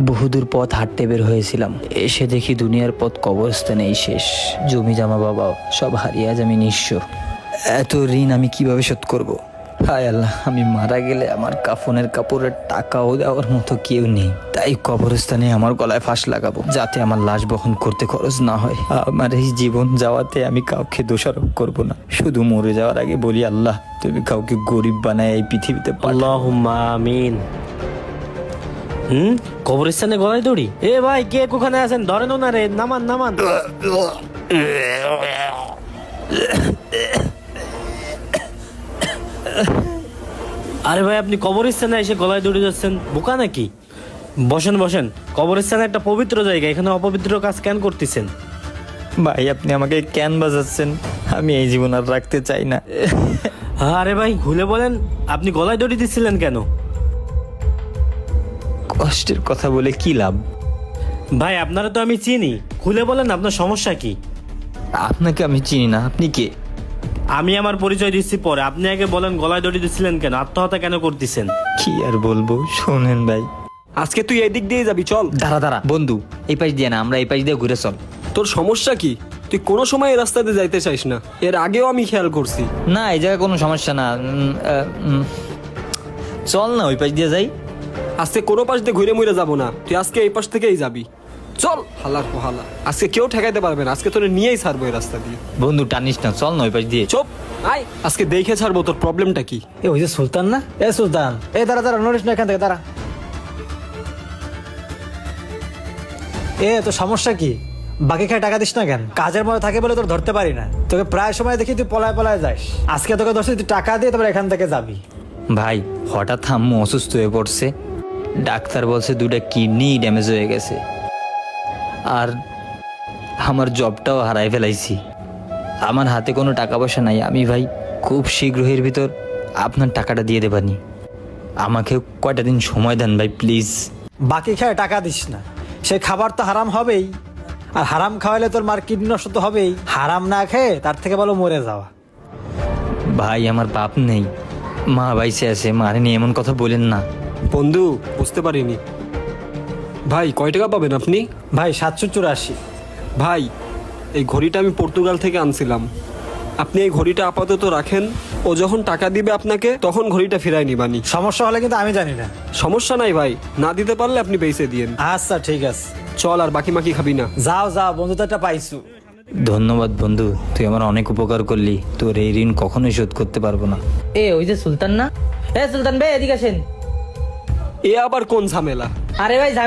বহুদূর পথ হাঁটতে বের হয়েছিলাম, এসে দেখি দুনিয়ার পথ কবরস্থানেই শেষ। জমি জামা বাবা সব হারিয়ে আজ আমি নিঃস্ব। এত ঋণ আমি কিভাবে শোধ করব? হায় আল্লাহ, আমি মারা গেলে আমার কাফনের কাপড়ের টাকাও দেওয়ার মতো কেউ নেই। তাই কবরস্থানে আমার গলায় ফাঁস লাগাবো, যাতে আমার লাশ বহন করতে খরচ না হয়। আমার এই জীবন যাওয়াতে আমি কাউকে দোষারোপ করব না। শুধু মরে যাওয়ার আগে বলি, আল্লাহ তুমি কাউকে গরিব বানায় এই পৃথিবীতে পাঠাও। আল্লাহুম্মা আমিন। কবরস্থানে গলায় দড়ি? এ ভাই, কে ওখানে আছেন? ধরেন ওনারে, নামান নামান। আরে ভাই, আপনি কবরস্থানে এসে গলায় দড়ি যাচ্ছেন, বোকা নাকি? বসেন বসেন, কবরস্থানে একটা পবিত্র জায়গা, এখানে অপবিত্র কাজ কেন করতেছেন? ভাই আপনি আমাকে কেন বাজাচ্ছেন? আমি এই জীবন আর রাখতে চাই না। আরে ভাই, খুলে বলেন, আপনি গলায় দড়ি দিচ্ছিলেন কেন? কষ্টের কথা বলে কি লাভ? ভাই, আপনারা তো আমি চিনি, খুলে বলেন আপনার সমস্যা কি? আপনাকে আমি চিনি না, আপনি কে? আমি আমার পরিচয় দিচ্ছি পরে, আপনি আগে বলেন গলায় দড়ি দিচ্ছিলেন কেন, আত্মহত্যা কেন করতেছেন? কি আর বলবো, শোনেন ভাই। আজকে তুই এদিক দিয়ে যাবি, চল। দাঁড়া দাঁড়া বন্ধু, এই পাশ দিয়ে না, আমরা এই পাশ দিয়ে ঘুরে চল। তোর সমস্যা কি? তুই কোনো সময় এই রাস্তাতে যাইতে চাইস না, এর আগেও আমি খেয়াল করছি। না, এই জায়গায় কোনো সমস্যা না। চল না ওই পাশ দিয়ে যাই। আজকে কোনো পাশ দিয়ে ঘুরে মুড়ে যাবো না, তুই আজকে এই পাশ থেকেই যাবি। চল, হালার পোহালা, আজকে কেউ ঠেকাইতে পারবে না, আজকে তোরে নিয়েই ছাড়বো এই রাস্তা দিয়ে। বন্ধু টানিস না, চল না ওই পাশ দিয়ে। চুপ, আয়, আজকে দেখে ছাড়বো তোর প্রবলেমটা কি। এ ওই যে সুলতান না? এ সুলতান, এ দাঁড়া দাঁড়া, নড়িস না এখান থেকে, দাঁড়া। এ তোর সমস্যা কি? বাকি খায় টাকা দিস না কেন? কাজের মধ্যে থাকে বলে তোর ধরতে পারি না। তোকে প্রায় সময় দেখি তুই পলায় পলায় যাস। আজকে তোকে ধরছি, তুই টাকা দিয়ে তারপর এখান থেকে যাবি। ভাই হঠাৎ আম্মু অসুস্থ হয়ে পড়ছে, ডাক্তার বলছে 2টা কিডনি ড্যামেজ হয়ে গেছে, আর আমার জবটাও হারাই ফেলাইছি। আমার হাতে কোনো টাকা পয়সা নাই। আমি ভাই খুব শীঘ্রই ভিতর আপনার টাকাটা দিয়ে দেবানি। আমাকে কয়টা দিন সময় দেন ভাই, প্লিজ। বাকি খায় টাকা দিস না, সে খাবার তো হারাম হবেই, আর হারাম খাওয়াইলে তোর মার কিডনি নষ্ট তো হবেই। হারাম না খেয়ে তার থেকে ভালো মরে যাওয়া। ভাই আমার বাপ নেই, মা বাইসে আছে, মারেনি, এমন কথা বলেন না। বন্ধু, বুঝতে পারিনি। ভাই, কয় টাকা পাবেন আপনি? ভাই 784। ভাই, এই ঘড়িটা আমি পর্তুগাল থেকে আনছিলাম, আপনি এই ঘড়িটা আপাতত রাখেন। ও যখন টাকা দিবে আপনাকে, তখন ঘড়িটা ফিরাই নিবানি। সমস্যা হলে কিন্তু আমি জানি না। সমস্যা নাই ভাই, না দিতে পারলে আপনি বেঁচে দিয়েন। আচ্ছা ঠিক আছে, চল, আর বাকি মাকি খাবি না। যাও যাও, বন্ধুত্বটা পাইছু। ধন্যবাদ বন্ধু, তুই আমার অনেক উপকার করলি। তোর এই ঋণ কখনোই শোধ করতে পারবো না। এ ওই যে সুলতান না? এ সুলতান ভাই, এদিকে আসেন। এ আবার কোন ঝামেলা? আরে ভাই, ঝামেলা